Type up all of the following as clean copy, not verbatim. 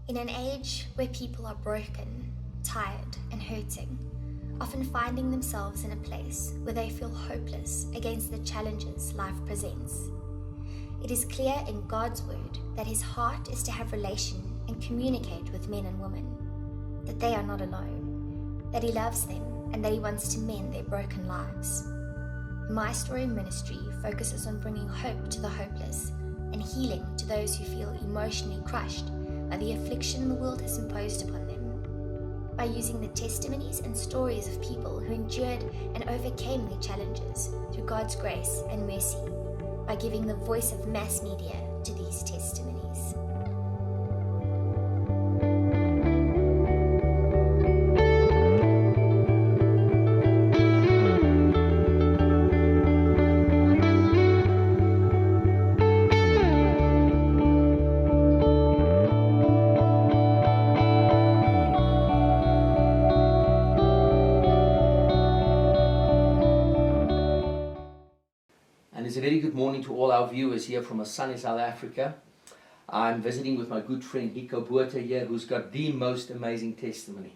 In an age where people are broken, tired, and hurting, often finding themselves in a place where they feel hopeless against the challenges life presents, it is clear in God's word that his heart is to have relation and communicate with men and women, that they are not alone, that he loves them, and that he wants to mend their broken lives. My Story ministry focuses on bringing hope to the hopeless and healing to those who feel emotionally crushed by the affliction the world has imposed upon them. By using the testimonies and stories of people who endured and overcame their challenges through God's grace and mercy, by giving the voice of mass media to these testimonies. It's a very good morning to all our viewers here from a sunny South Africa. I'm visiting with my good friend Nico Botha here, who's got the most amazing testimony.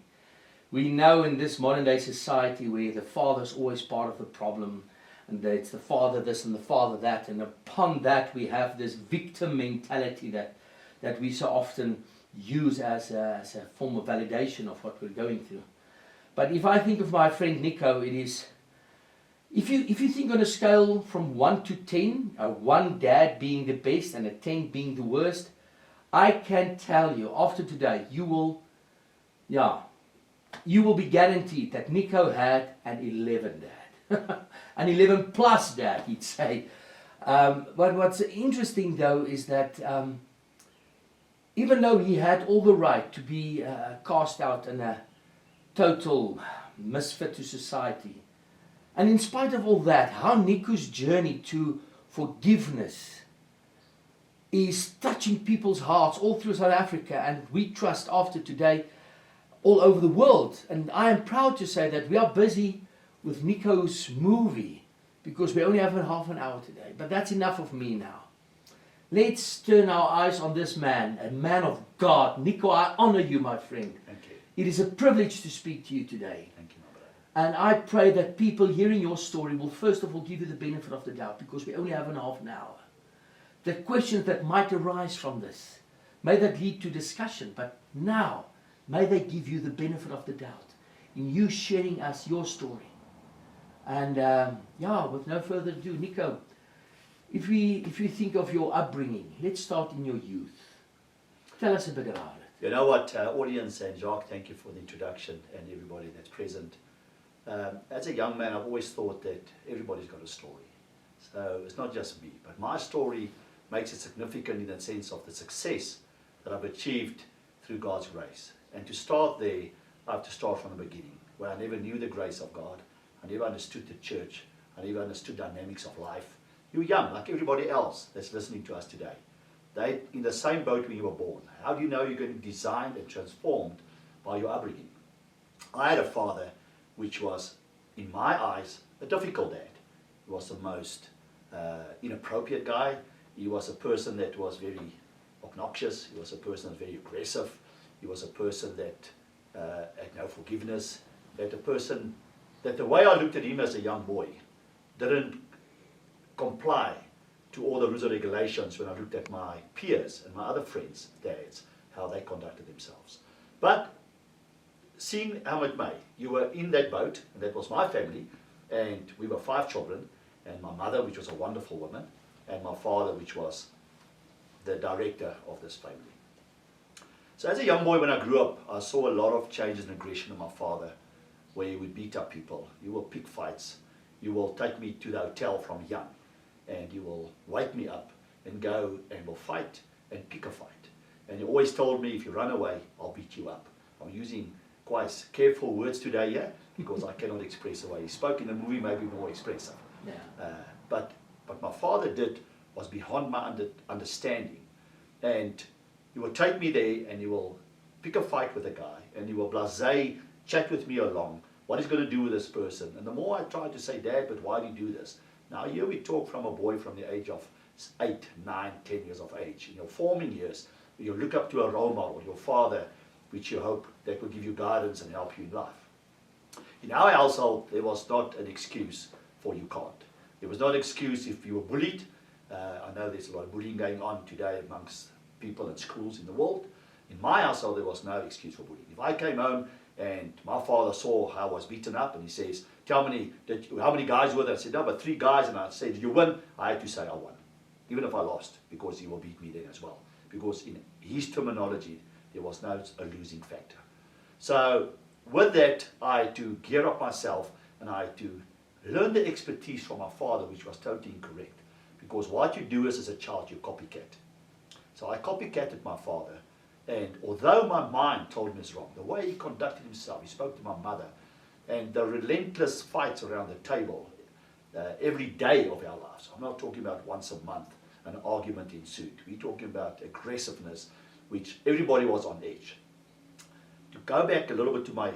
We know in this modern day society where the father's always part of the problem, and it's the father this and the father that, and upon that we have this victim mentality that we so often use as a form of validation of what we're going through. But if I think of my friend Nico, it is, if you think on a scale from 1 to 10, 1 dad being the best and a 10 being the worst, I can tell you after today you will be guaranteed that Nico had an 11 dad, an 11 plus dad, he'd say. But what's interesting though is that even though he had all the right to be cast out and a total misfit to society, and in spite of all that, how Nico's journey to forgiveness is touching people's hearts all through South Africa, and we trust after today all over the world. And I am proud to say that we are busy with Nico's movie because we only have half an hour today. But that's enough of me now. Let's turn our eyes on this man, a man of God. Nico, I honor you, my friend. Thank you. It is a privilege to speak to you today. Thank you, my brother. And I pray that people hearing your story will first of all give you the benefit of the doubt, because we only have half an hour. The questions that might arise from this, may that lead to discussion, but now may they give you the benefit of the doubt in you sharing us your story. And with no further ado, Nico, if you think of your upbringing, let's start in your youth. Tell us a bit about it. You know what, audience and Jacques, thank you for the introduction and everybody that's present. As a young man, I've always thought that everybody's got a story. So it's not just me, but my story makes it significant in the sense of the success that I've achieved through God's grace. And to start there, I have to start from the beginning, where I never knew the grace of God. I never understood the church. I never understood dynamics of life. You're young, like everybody else that's listening to us today. They're in the same boat when you were born. How do you know you're going to be designed and transformed by your upbringing? I had a father which was, in my eyes, a difficult dad. He was the most inappropriate guy. He was a person that was very obnoxious. He was a person that was very aggressive. He was a person that had no forgiveness. That a person that the way I looked at him as a young boy didn't comply to all the rules and regulations when I looked at my peers and my other friends' dads, how they conducted themselves. But seeing how it may, you were in that boat, and that was my family, and we were 5 children, and my mother, which was a wonderful woman, and my father, which was the director of this family. So as a young boy, when I grew up, I saw a lot of changes and aggression in my father, where he would beat up people, he will pick fights, you will take me to the hotel from young, and you will wake me up and go and we'll fight and pick a fight. And he always told me, if you run away, I'll beat you up. I'm using quite careful words today, yeah, because I cannot express the way he spoke. In the movie, maybe more expressive. Yeah. But my father did was beyond my understanding. And he will take me there and he will pick a fight with a guy and he will blasé chat with me along. What he's going to do with this person. And the more I tried to say, Dad, but why do you do this? Now here we talk from a boy from the age of 8, 9, 10 years of age. In your forming years, you look up to a role model, your father, which you hope that will give you guidance and help you in life. In our household, there was not an excuse for you can't. There was not an excuse if you were bullied. I know there's a lot of bullying going on today amongst people in schools in the world. In my household, there was no excuse for bullying. If I came home and my father saw how I was beaten up and he says, how many guys were there? I said, no, but 3 guys. And I said, did you win? I had to say I won, even if I lost, because he will beat me then as well. Because in his terminology, there was no a losing factor. So with that, I had to gear up myself and I had to learn the expertise from my father, which was totally incorrect. Because what you do is, as a child, you copycat. So I copycatted my father. And although my mind told me it's wrong, the way he conducted himself, he spoke to my mother, and the relentless fights around the table every day of our lives. I'm not talking about once a month, an argument ensued. We're talking about aggressiveness, which everybody was on edge. To go back a little bit to my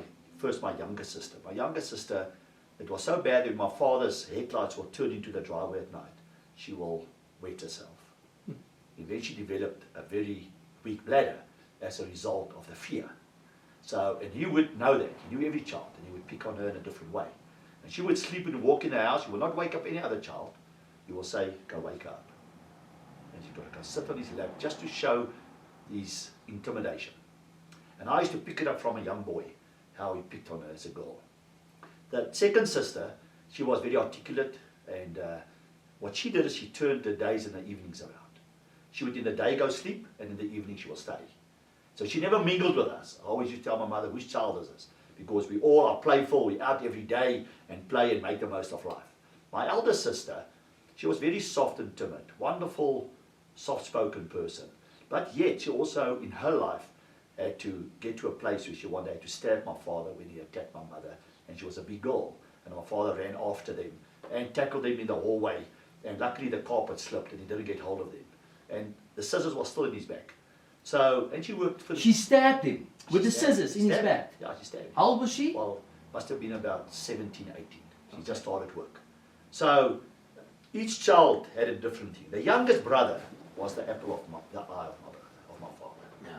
younger sister. My younger sister, it was so bad that my father's headlights were turned into the driveway at night. She will wet herself. Eventually developed a very weak bladder as a result of the fear. So, and he would know that. He knew every child, and he would pick on her in a different way. And she would sleep and walk in the house. He will not wake up any other child. He will say, go wake up. And she's got to go sit on his lap just to show his intimidation. And I used to pick it up from a young boy, how he picked on her as a girl. The second sister, she was very articulate, and what she did is she turned the days and the evenings around. She would in the day go sleep, and in the evening she will study. So she never mingled with us. I always used to tell my mother, whose child is this? Because we all are playful, we're out every day and play and make the most of life. My elder sister, she was very soft and timid, wonderful, soft-spoken person. But yet she also, in her life, had to get to a place where she one day had to stab my father when he attacked my mother. And she was a big girl. And my father ran after them and tackled them in the hallway. And luckily the carpet slipped and he didn't get hold of them. And the scissors were still in his back. So, and she worked for... She stabbed him with the scissors in his back? Yeah, she stabbed him. How old was she? Well, must have been about 17, 18. She just started work. So, each child had a different thing. The youngest brother was the apple of the eye of my father. Yeah.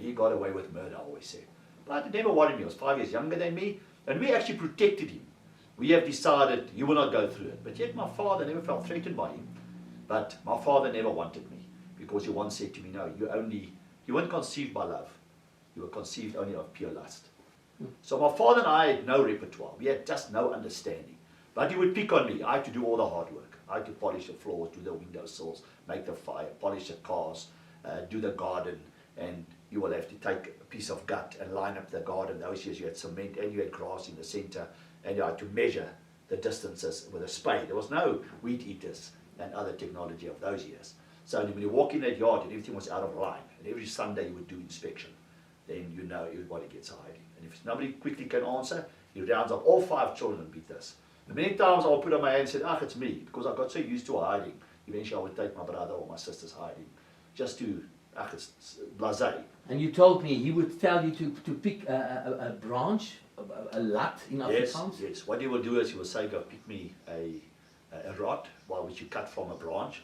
He got away with murder, I always said. But it never worried me. He was 5 years younger than me. And we actually protected him. We have decided he will not go through it. But yet my father never felt threatened by him. But my father never wanted me. Because he once said to me, no, you weren't conceived by love. You were conceived only of pure lust. So my father and I had no repertoire. We had just no understanding. But he would pick on me. I had to do all the hard work. I had to polish the floors, do the windowsills, make the fire, polish the cars, do the garden. And you will have to take a piece of gut and line up the garden. Those years you had cement and you had grass in the center. And you had to measure the distances with a spade. There was no weed eaters and other technology of those years. So when you walk in that yard and everything was out of line, and every Sunday you would do inspection, then you know everybody gets hiding. And if nobody quickly can answer, he rounds up all 5 children and beat us. And many times I would put on my hand and say, it's me, because I got so used to hiding. Eventually I would take my brother or my sister's hiding, just to, it's blasé. And you told me he would tell you to pick a branch, a lat in Afrikaans? Yes. What he will do is he will say, go pick me a rod, which you cut from a branch.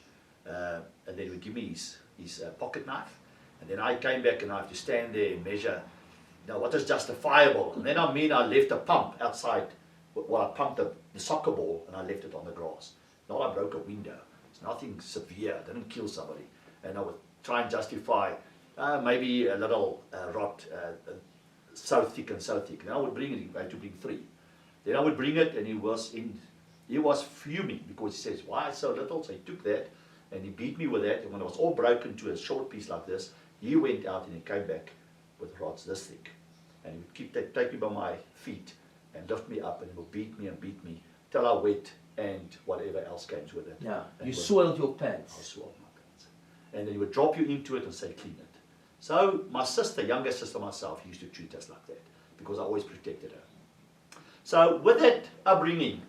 And then he would give me his pocket knife, and then I came back and I have to stand there and measure, what is justifiable. And then I left a pump outside. Well, I pumped the soccer ball and I left it on the grass. Not I broke a window. It's nothing severe. I didn't kill somebody. And I would try and justify maybe a little rod, so thick and so thick. And I would bring it. I had to bring 3. Then I would bring it, and he was fuming because he says, why so little? So he took that. And he beat me with that, and when it was all broken to a short piece like this, he went out and he came back with rods this thick. And he would take me by my feet and lift me up, and he would beat me till I wet and whatever else came with it. Yeah, and you soiled your pants. I soiled my pants. And then he would drop you into it and say, clean it. So my sister, younger sister myself, used to treat us like that because I always protected her. So with that upbringing,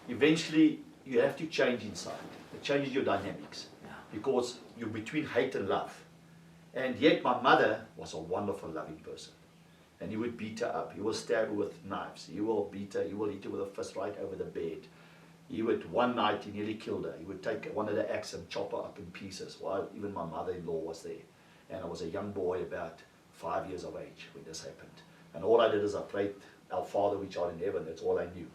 eventually you have to change inside. It changes your dynamics because you're between hate and love. And yet my mother was a wonderful, loving person. And he would beat her up. He will stab her with knives. He will beat her. He will hit her with a fist right over the bed. He would, one night, he nearly killed her. He would take one of the axe and chop her up in pieces while even my mother-in-law was there. and I was a young boy about 5 years of age when this happened. And all I did is I prayed, Our Father which art in heaven. That's all I knew.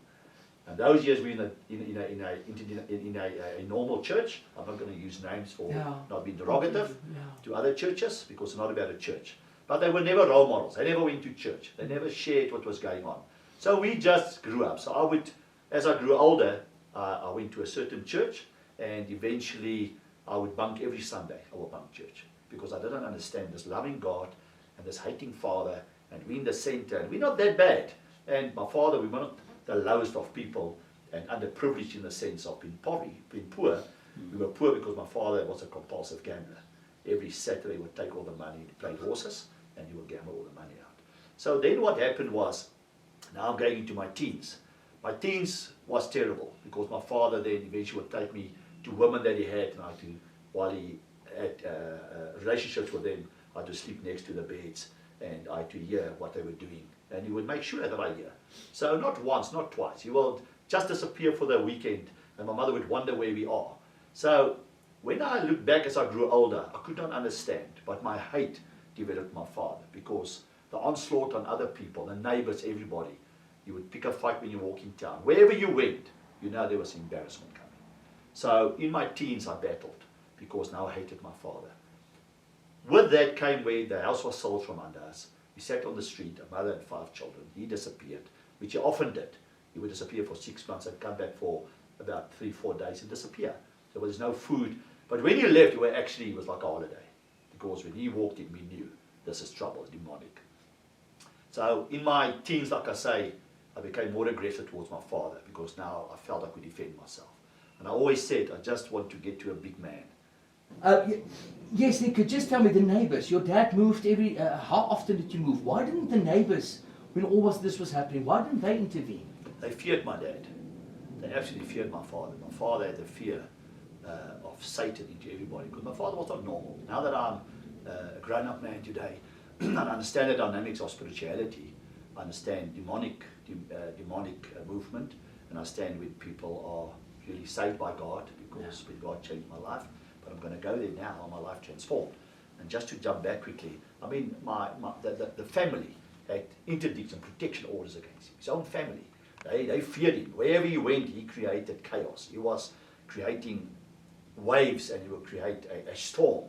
And those years we were in a normal church. I'm not going to use names for not being derogative to other churches, because it's not about a church. But they were never role models. They never went to church. They never shared what was going on. So we just grew up. So as I grew older, I went to a certain church, and eventually I would bunk every Sunday. I would bunk church, because I didn't understand this loving God and this hating Father, and we in the center, and we're not that bad. And my father, we were not the lowest of people and underprivileged in the sense of being poor. We were poor because my father was a compulsive gambler. Every Saturday he would take all the money, he played horses, and he would gamble all the money out. So then what happened was, now I'm going into my teens. My teens was terrible, because my father then eventually would take me to women that he had, and I had to, while he had relationships with them, I had to sleep next to the beds, and I had to hear what they were doing. And he would make sure that I hear. So not once, not twice. He will just disappear for the weekend, and my mother would wonder where we are. So when I look back as I grew older, I could not understand, but my hate developed my father, because the onslaught on other people, the neighbors, everybody, you would pick a fight when you walk in town. Wherever you went, you know there was embarrassment coming. So in my teens I battled, because now I hated my father. With that came where the house was sold from under us. We sat on the street, a mother and 5 children. He disappeared, which he often did. He would disappear for 6 months and come back for about 3-4 days and disappear. There was no food. But when he left, it was like a holiday. Because when he walked in, we knew this is trouble, it's demonic. So in my teens, like I say, I became more aggressive towards my father, because now I felt I could defend myself. And I always said, I just want to get to a big man. Yes, Nico, just tell me the neighbors. Your dad moved how often did you move? Why didn't the neighbors, when this was happening, why didn't they intervene? They feared my dad. They absolutely feared my father. My father had the fear of Satan into everybody, because my father was not normal. Now that I'm a grown-up man today, and I understand the dynamics of spirituality, I understand demonic movement, and I understand when people are really saved by God, because when God changed my life. But I'm going to go there now, how my life transformed. And just to jump back quickly, I mean, the family had interdicts and protection orders against him. His own family, they feared him. Wherever he went, he created chaos. He was creating waves, and he would create a storm.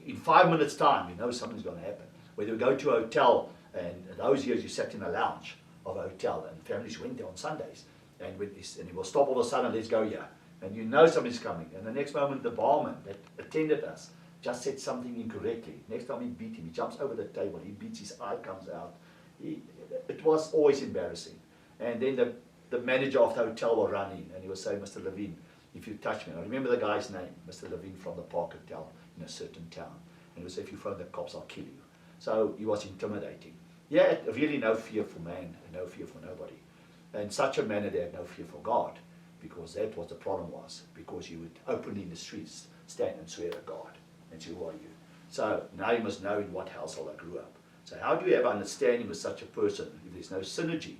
In 5 minutes' time, you know something's going to happen. Whether you go to a hotel, and in those years you sat in a lounge of a hotel, and families went there on Sundays, and he will stop all of a sudden, let's go here. And you know something's coming. And the next moment, the barman that attended us just said something incorrectly. Next time he beat him, he jumps over the table, he beats, his eye comes out. It was always embarrassing. And then the manager of the hotel will run in, and he will say, Mr. Levine, if you touch me, I remember the guy's name, Mr. Levine from the Park Hotel in a certain town. And he would say, if you phone the cops, I'll kill you. So he was intimidating. He had really no fear for man and no fear for nobody. And in such a manner, they had no fear for God. Because that was the problem was, because you would openly in the streets stand and swear at God and say, who are you? So now you must know in what household I grew up. So how do you have understanding with such a person if there's no synergy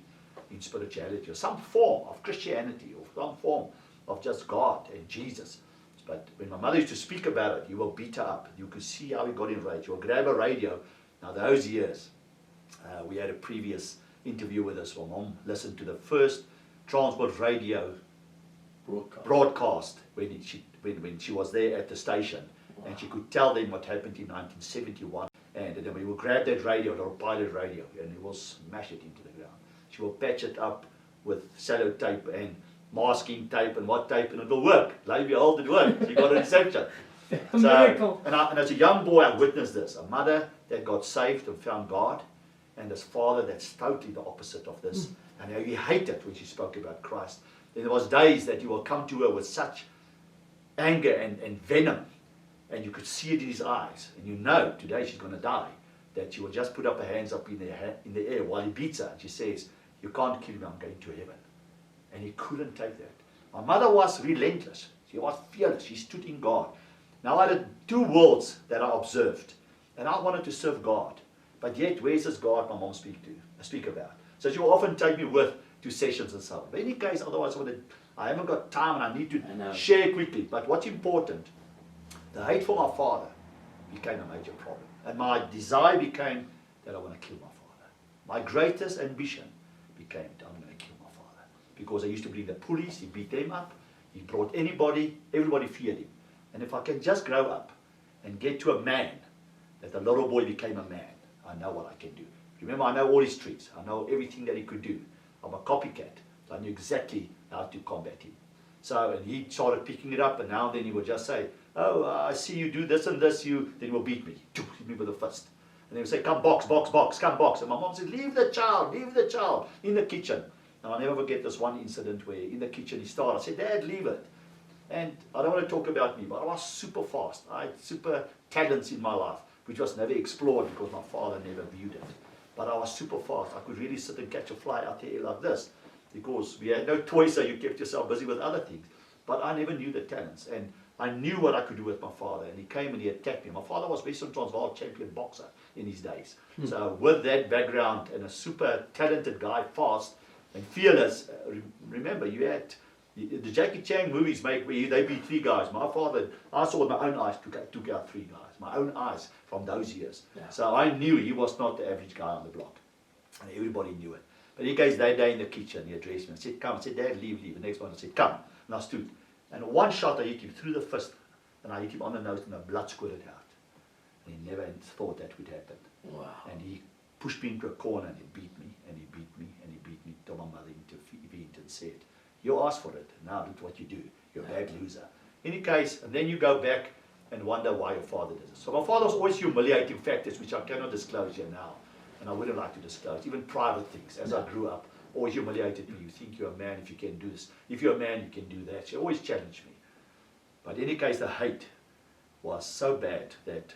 in spirituality or some form of Christianity or some form of just God and Jesus? But when my mother used to speak about it, you will beat her up. You could see how he got enraged. You will grab a radio. Now those years, we had a previous interview with us where Mom listened to the first transport radio broadcast when she was there at the station. Wow. And she could tell them what happened in 1971, and then we will grab that radio, the pilot radio, and we will smash it into the ground. She will patch it up with sellotape and masking tape and what tape, and it will work. Lo and behold, it worked. She got a reception. Miracle. And as a young boy, I witnessed this. A mother that got saved and found God, and this father that's totally the opposite of this. And he hated when she spoke about Christ. There was days that you will come to her with such anger and venom, and you could see it in his eyes, and you know today she's going to die, that she will just put up her hands up in the air while he beats her, and she says, you can't kill me, I'm going to heaven. And he couldn't take that. My mother was relentless. She was fearless. She stood in God. Now I had 2 worlds that I observed, and I wanted to serve God, but yet where's this God my mom speak about? So she will often take me with to sessions and so on. But in any case, otherwise I haven't got time and I need to share quickly. But what's important, the hate for my father became a major problem. And my desire became that I want to kill my father. My greatest ambition became that I'm going to kill my father. Because I used to bring the police, he beat them up, he brought anybody, everybody feared him. And if I can just grow up and get to a man, that the little boy became a man, I know what I can do. Remember, I know all his tricks. I know everything that he could do. I'm a copycat, so I knew exactly how to combat him. So, and he started picking it up, and now and then he would just say, oh, I see you do this and this, then he will beat me. Hit me with a fist. And he would say, come box, box, box, come box. And my mom said, leave the child in the kitchen. And I'll never forget this one incident where in the kitchen he started. I said, Dad, leave it. And I don't want to talk about me, but I was super fast. I had super talents in my life, which was never explored because my father never viewed it. But I was super fast. I could really sit and catch a fly out there like this because we had no toys, so you kept yourself busy with other things. But I never knew the talents. And I knew what I could do with my father. And he came and he attacked me. My father was Western Transvaal champion boxer in his days. So with that background and a super talented guy, fast and fearless, remember, you had the Jackie Chan movies make where they beat 3 guys. My father, I saw with my own eyes, took out 3 guys. My own eyes from those years. Yeah. So I knew he was not the average guy on the block. And everybody knew it. But he came that day in the kitchen, he addressed me. I said, come. I said, Dad, leave. The next one I said, come. And I stood. And one shot I hit him through the fist. And I hit him on the nose and the blood squirted out. And he never thought that would happen. Wow. And he pushed me into a corner and he beat me. And he beat me. And he beat me till my mother intervened and said, you asked for it. Now look what you do. You're a bad loser. In any case, and then you go back and wonder why your father did it. So my father was always humiliating factors, which I cannot disclose here now. And I wouldn't like to disclose, even private things. As I grew up, always humiliated me. You think you're a man if you can do this. If you're a man, you can do that. She always challenged me. But in any case, the hate was so bad that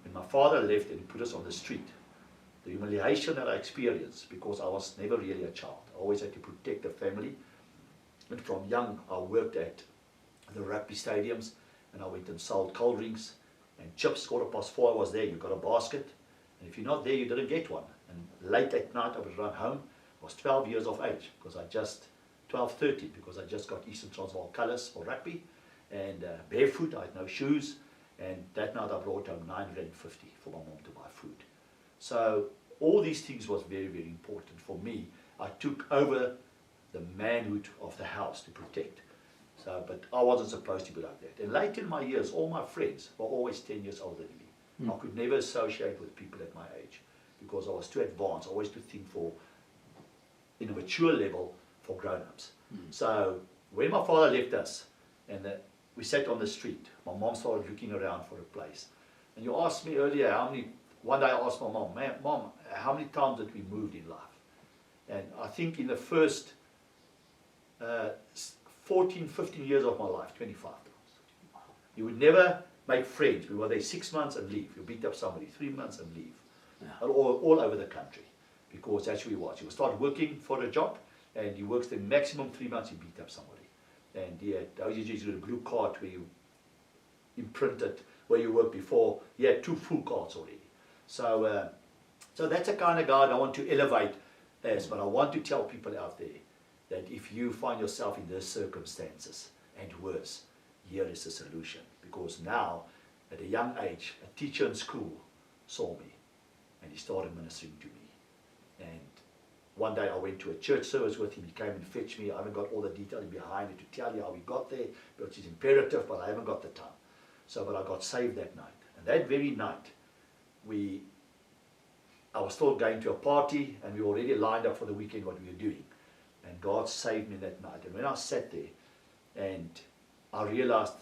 when my father left and he put us on the street, the humiliation that I experienced, because I was never really a child. I always had to protect the family. And from young, I worked at the rugby stadiums, and I went and sold cold drinks and chips. 4:15 I was there. You got a basket, and if you're not there, you didn't get one. And late at night, I would run home. I was 12 years of age because I just 12, 13 because I just got Eastern Transvaal colours for rugby, and barefoot. I had no shoes, and that night I brought home 950 for my mom to buy food. So all these things was very, very important for me. I took over the manhood of the house to protect. So, but I wasn't supposed to be like that. And late in my years, all my friends were always 10 years older than me. I could never associate with people at my age because I was too advanced. I always to think in a mature level for grown-ups. So when my father left us and we sat on the street, my mom started looking around for a place. And you asked me earlier one day I asked my mom, Mom, how many times did we move in life? And I think in the first 14, 15 years of my life, 25 times. You would never make friends. We were there 6 months and leave. You beat up somebody, 3 months and leave. Yeah. All over the country, because that's who he was. He would start working for a job, and he works the maximum 3 months, he beat up somebody. And he had, those days you had a blue card where you imprinted where you worked before. He had 2 full cards already. So, so that's the kind of guy I want to elevate as, but I want to tell people out there that if you find yourself in those circumstances and worse, here is the solution. Because now, at a young age, a teacher in school saw me and he started ministering to me. And one day I went to a church service with him. He came and fetched me. I haven't got all the details behind it to tell you how we got there, which is imperative, but I haven't got the time. So, but I got saved that night. And that very night, I was still going to a party, and we already lined up for the weekend what we were doing. And God saved me that night. And when I sat there, and I realized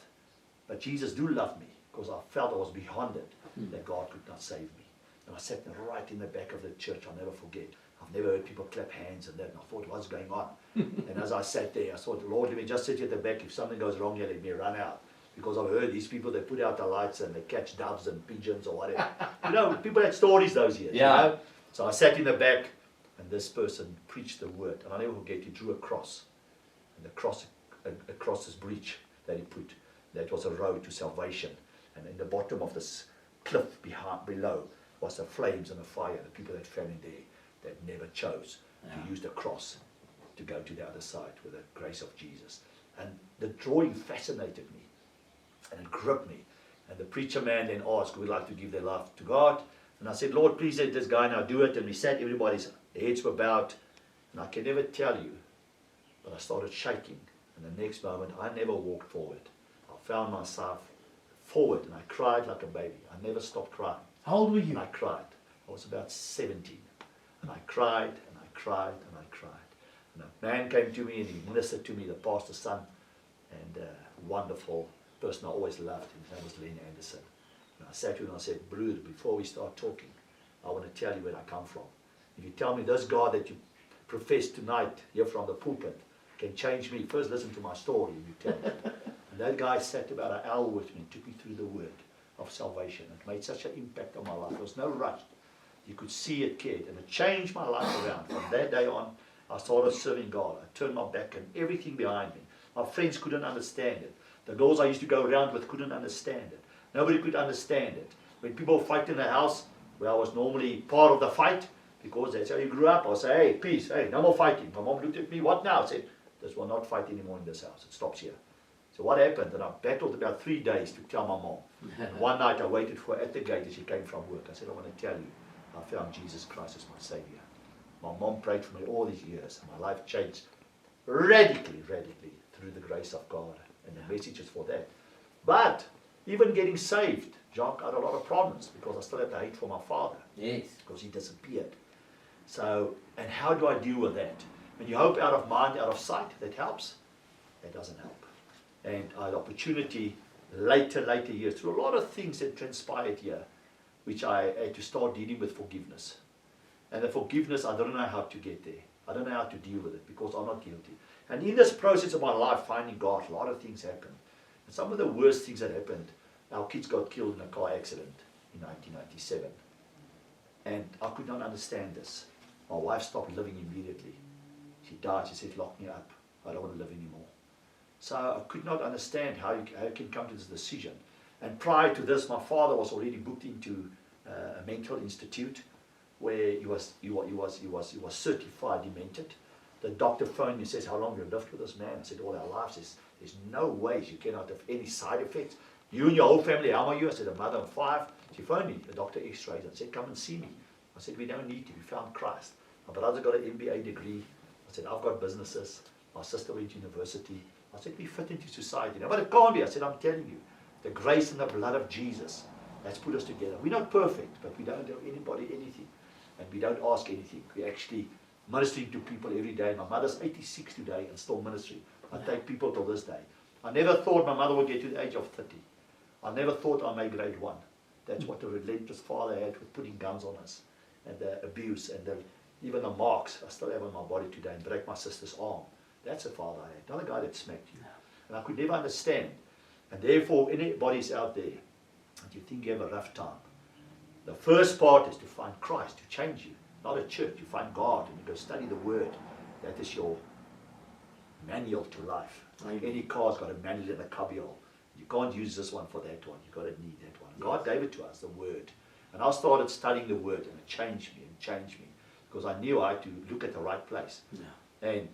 that Jesus do love me, because I felt I was beyond it, that God could not save me. And I sat right in the back of the church. I'll never forget. I've never heard people clap hands and that. And I thought, what's going on? And as I sat there, I thought, Lord, let me just sit here at the back. If something goes wrong here, let me run out. Because I've heard these people, they put out the lights and they catch doves and pigeons or whatever. You know, people had stories those years. Yeah. You know? So I sat in the back, and this person preached the word. And I'll never forget, he drew a cross. And the cross, across this breach that he put, that was a road to salvation. And in the bottom of this cliff below was the flames and the fire. The people that fell in there that never chose to use the cross to go to the other side with the grace of Jesus. And the drawing fascinated me, and it gripped me. And the preacher man then asked, who would like to give their life to God? And I said, Lord, please let this guy now do it. And we sat, everybody's heads were bowed. And I can never tell you, but I started shaking. And the next moment, I never walked forward. I found myself forward, and I cried like a baby. I never stopped crying. How old were And you? I cried. I was about 17. And I cried, and I cried, and I cried. And a man came to me, and he ministered to me, the pastor's son, and a wonderful person I always loved. His name was Len Anderson. And I sat to him and I said, Brood, before we start talking, I want to tell you where I come from. If you tell me this God that you profess tonight here from the pulpit can change me, first listen to my story and you tell me. And that guy sat about an hour with me and took me through the word of salvation. It made such an impact on my life. There was no rush. You could see it cared, and it changed my life around. From that day on, I started serving God. I turned my back on everything behind me. My friends couldn't understand it. The girls I used to go around with couldn't understand it. Nobody could understand it. When people fight in the house, where I was normally part of the fight, because that's how you grew up, I would say, hey, peace, hey, no more fighting. My mom looked at me, what now? I said, this will not fight anymore in this house. It stops here. So what happened? And I battled about 3 days to tell my mom. And one night I waited for her at the gate as she came from work. I said, I want to tell you, I found Jesus Christ as my Savior. My mom prayed for me all these years, and my life changed radically through the grace of God. And the message is for that. But even getting saved, Jacques had a lot of problems because I still had the hate for my father. Yes. Because he disappeared. So, and how do I deal with that? When you hope out of mind, out of sight, that helps. That doesn't help. And I had opportunity later years, through a lot of things that transpired here, which I had to start dealing with forgiveness. And the forgiveness, I don't know how to get there. I don't know how to deal with it because I'm not guilty. And in this process of my life, finding God, a lot of things happened. And some of the worst things that happened, our kids got killed in a car accident in 1997. And I could not understand this. My wife stopped living immediately. She died. She said, lock me up. I don't want to live anymore. So I could not understand how you can come to this decision. And prior to this, my father was already booked into a mental institute where he was certified demented. The doctor phoned me and says, how long have you lived with this man? I said, all our lives. There's no ways you cannot have any side effects. You and your whole family, how are you? I said, a mother of 5. She phoned me, the doctor x-rayed and said, come and see me. I said, we don't need to. We found Christ. My brother got an MBA degree. I said, I've got businesses. My sister went to university. I said, we fit into society. Now, but it can't be. I said, I'm telling you, the grace and the blood of Jesus has put us together. We're not perfect, but we don't owe anybody anything. And we don't ask anything. We actually ministering to people every day. My mother's 86 today and still ministering. I take people till this day. I never thought my mother would get to the age of 30. I never thought I made grade 1. That's what the relentless father had with putting guns on us. And the abuse and even the marks I still have on my body today and break my sister's arm. That's a father I had, not a guy that smacked you. And I could never understand. And therefore, anybody's out there and you think you have a rough time, the first part is to find Christ, to change you. Not a church, you find God and you go study the Word. That is your manual to life. Like any car's got a manual and a cubbyhole. You can't use this one for that one. You've got to need that one. God gave it to us, the Word. And I started studying the Word and it changed me. Because I knew I had to look at the right place. Yeah. And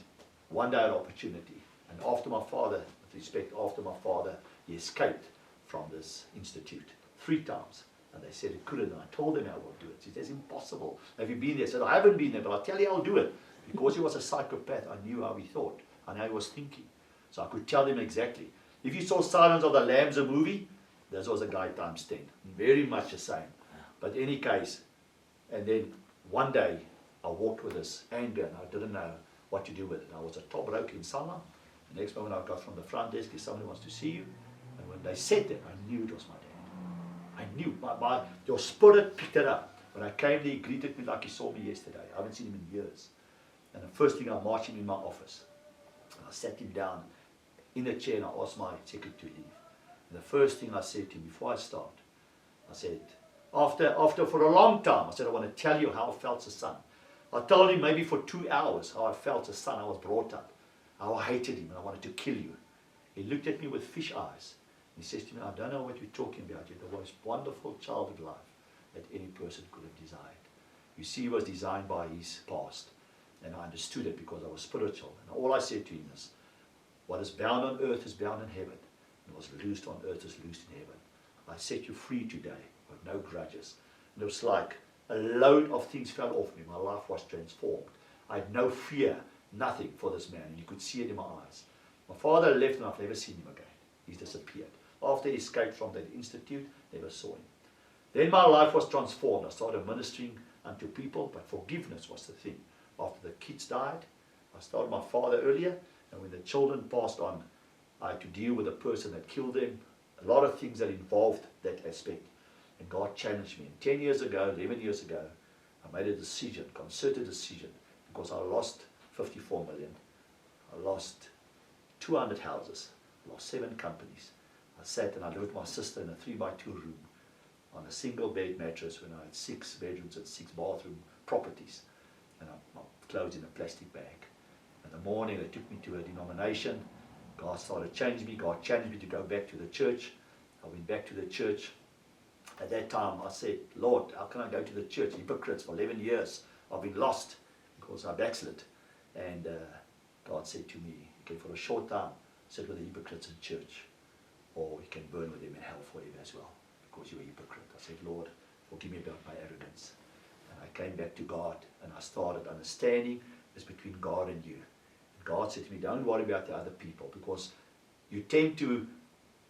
one day I had an opportunity. And after my father, with respect, he escaped from this institute 3 times. And they said it couldn't. And I told them I will do it. He said, it's impossible. Have you been there? I said, I haven't been there, but I'll tell you I'll do it. Because he was a psychopath, I knew how he thought. I knew how he was thinking. So I could tell them exactly. If you saw Silence of the Lambs, a movie, this was a guy times 10. Very much the same. But in any case, and then one day, I walked with this anger and I didn't know what to do with it. I was a top bloke in Salma. The next moment I got from the front desk, if somebody wants to see you. And when they said that, I knew it was my dad. I knew. Your spirit picked it up. When I came there, he greeted me like he saw me yesterday. I haven't seen him in years. And the first thing, I marched him in my office. And I sat him down in a chair and I asked my secretary to leave. And the first thing I said to him before I start, I said, after for a long time, I said, I want to tell you how I felt as a son. I told him maybe for 2 hours how I felt as a son I was brought up, how I hated him and I wanted to kill you. He looked at me with fish eyes. He says to me, I don't know what you're talking about. You're the most wonderful childhood life that any person could have desired. You see, he was designed by his past. And I understood it because I was spiritual. And all I said to him is, what is bound on earth is bound in heaven. And what's loosed on earth is loosed in heaven. I set you free today, with no grudges. And it was like a load of things fell off me. My life was transformed. I had no fear, nothing for this man. And you could see it in my eyes. My father left and I've never seen him again. He's disappeared. After he escaped from that institute, never saw him. Then my life was transformed. I started ministering unto people, but forgiveness was the thing. After the kids died, I started my father earlier, and when the children passed on, I had to deal with the person that killed them. A lot of things that involved that aspect. And God challenged me. And 10 years ago, 11 years ago, I made a decision, concerted decision, because I lost 54 million. I lost 200 houses. I lost 7 companies. I sat and I lived with my sister in a 3x2 room on a single bed mattress when I had 6 bedrooms and 6 bathroom properties. And my clothes in a plastic bag. In the morning they took me to a denomination. God started changing me. God challenged me to go back to the church. I went back to the church. At that time I said, Lord, how can I go to the church? Hypocrites, for 11 years I've been lost because I backslid. And God said to me, okay, for a short time sit with the hypocrites in church, or you can burn with them in hell forever as well, because you're a hypocrite. I said, Lord, forgive me about my arrogance. And I came back to God, and I started understanding it's between God and you. And God said to me, don't worry about the other people, because you tend to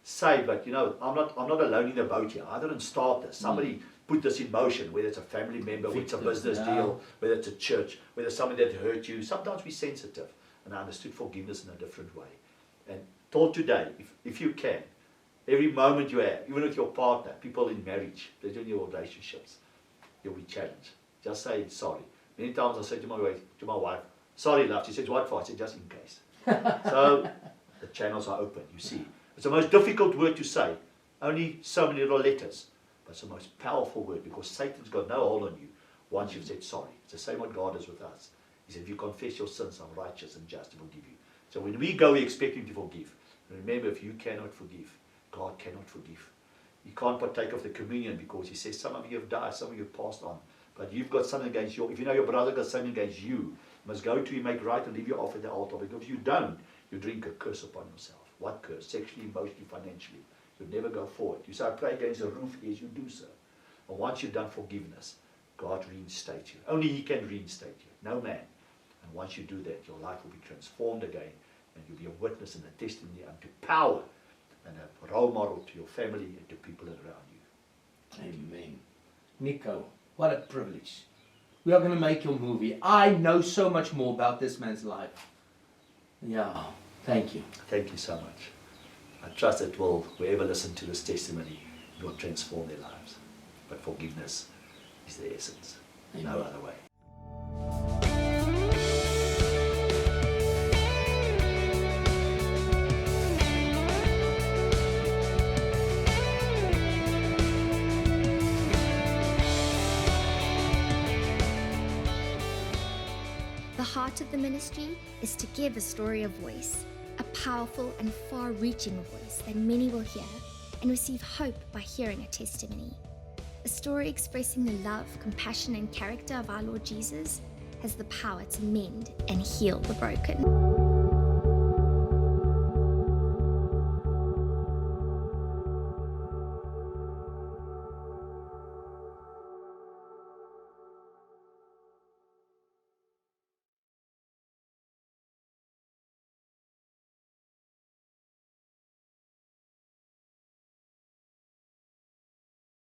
say, but you know, I'm not alone in the boat here. I didn't start this. Somebody put this in motion, whether it's a family member, whether it's a business deal, whether it's a church, whether it's somebody that hurt you. Sometimes we're sensitive, and I understood forgiveness in a different way. And till today, if you can, every moment you have, even with your partner, people in marriage, they're in your relationships, you'll be challenged. Just say sorry. Many times I say to my wife, sorry love. She says, what for? I said, just in case. So the channels are open, you see. It's the most difficult word to say. Only so many little letters. But it's the most powerful word, because Satan's got no hold on you once you've said sorry. It's the same what God is with us. He said, if you confess your sins, I'm righteous and just to forgive you. So when we go, we expect him to forgive. And remember, if you cannot forgive, God cannot forgive. You can't partake of the communion because he says, some of you have died, some of you have passed on. But you've got something against you. If you know your brother got something against you, you must go to him, make right, and leave you off at the altar. Because if you don't, you drink a curse upon yourself. What curse? Sexually, emotionally, financially. You'll never go forward. You say, I pray against the roof, yes, you do so. And once you've done forgiveness, God reinstates you. Only he can reinstate you, no man. And once you do that, your life will be transformed again, and you'll be a witness and a testimony unto power, and a role model to your family and to people around you. Amen. Nico, what a privilege. We are going to make your movie. I know so much more about this man's life. Yeah, thank you. Thank you so much. I trust that whoever listen to this testimony, it will transform their lives. But forgiveness is the essence. Amen. No other way. The heart of the ministry is to give a story a voice, a powerful and far-reaching voice that many will hear and receive hope by hearing a testimony. A story expressing the love, compassion, and character of our Lord Jesus has the power to mend and heal the broken.